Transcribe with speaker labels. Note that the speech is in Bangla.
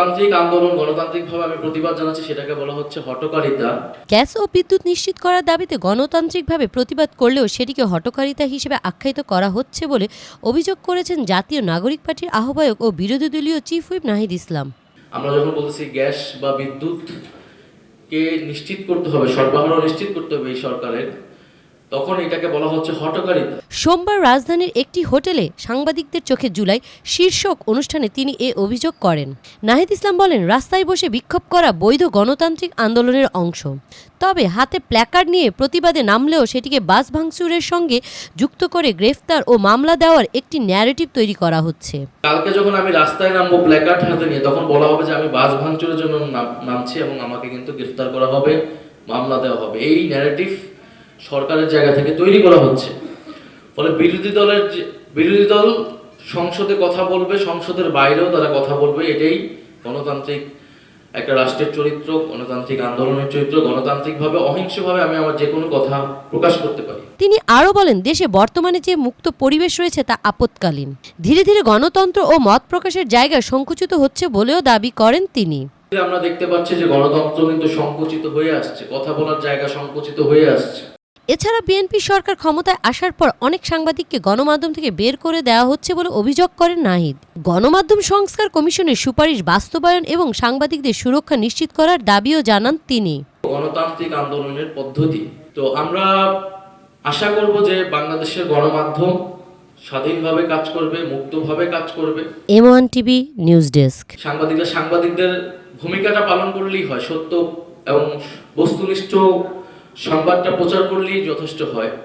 Speaker 1: গণতান্ত্রিক আন্দোলন, গণতান্ত্রিকভাবে আমি প্রতিবাদ জানাচ্ছি, সেটাকে বলা হচ্ছে হঠকারিতা।
Speaker 2: গ্যাস ও বিদ্যুৎ নিশ্চিত করার দাবিতে গণতান্ত্রিকভাবে প্রতিবাদ করলেও সেটিকে হঠকারিতা হিসেবে আখ্যায়িত করা হচ্ছে বলে অভিযোগ করেছেন জাতীয় নাগরিক পার্টির আহ্বায়ক ও বিরোধী দলীয় চিফ হুইপ নাহিদ ইসলাম।
Speaker 1: আমরা যখন বলতেছি গ্যাস বা বিদ্যুৎ কে নিশ্চিত করতে হবে, সরবরাহ নিশ্চিত করতে হবে এই সরকারের, তখন এটাকে বলা হচ্ছে হঠকারিতা।
Speaker 2: সোমবার রাজধানীর একটি হোটেলে সাংবাদিকদের চোখে জুলাই শীর্ষক অনুষ্ঠানে তিনি এ অভিযোগ করেন। নাহিদ ইসলাম বলেন, রাস্তায় বসে বিক্ষোভ করা বৈধ গণতান্ত্রিক আন্দোলনের অংশ, তবে হাতে প্ল্যাকার্ড নিয়ে প্রতিবাদে নামলেও সেটিকে বাস ভাঙচুরের সঙ্গে যুক্ত করে গ্রেফতার ও মামলা দেওয়ার একটি ন্যারেটিভ তৈরি করা হচ্ছে।
Speaker 1: কালকে যখন আমি রাস্তায় নামবো প্ল্যাকার্ড হাতে নিয়ে, তখন বলা হবে যে আমি বাস ভাঙচুরের জন্য নামছি এবং আমাকে কিন্তু গ্রেফতার করা হবে, মামলা দেওয়া হবে। এই ন্যারেটিভ সরকারের জায়গা থেকে তৈরি করা হচ্ছে। ফলে বিরোধী দল সংসদে কথা বলবে, সংসদের বাইরেও তারা কথা বলবে। এটাই গণতান্ত্রিক একটা রাষ্ট্রের চরিত্র, গণতান্ত্রিক আন্দোলনের চরিত্র। গণতান্ত্রিকভাবে, অহিংসভাবে আমি আমার যে কোনো কথা প্রকাশ করতে পারি।
Speaker 2: তিনি আরও বলেন, দেশে বর্তমানে যে মুক্ত পরিবেশ রয়েছে তা আপৎকালীন। ধীরে ধীরে গণতন্ত্র ও মত প্রকাশের জায়গা সংকুচিত হচ্ছে বলেও দাবি করেন তিনি।
Speaker 1: আমরা দেখতে পাচ্ছি যে গণতন্ত্র কিন্তু সংকুচিত হয়ে আসছে, কথা বলার জায়গা সংকুচিত হয়ে আসছে।
Speaker 2: এছাড়া বিএনপি সরকার ক্ষমতায় আসার পর অনেক সাংবাদিককে গণমাধ্যম থেকে বের করে দেওয়া হচ্ছে বলে অভিযোগ করেন নাহিদ। গণমাধ্যম সংস্কার কমিশনের সুপারিশ বাস্তবায়ন এবং সাংবাদিকদের সুরক্ষা নিশ্চিত করার দাবিও জানান তিনি।
Speaker 1: গণতান্ত্রিক আন্দোলনের পদ্ধতি, তো আমরা আশা করব যে বাংলাদেশের গণমাধ্যম স্বাধীনভাবে কাজ করবে, মুক্তভাবে কাজ করবে।
Speaker 2: M1 TV news desk.
Speaker 1: সাংবাদিকদের ভূমিকাটা পালন করলেই হয়, সত্য এবং বস্তুনিষ্ঠ সংবাদটা প্রচার করলেই যথেষ্ট হয়।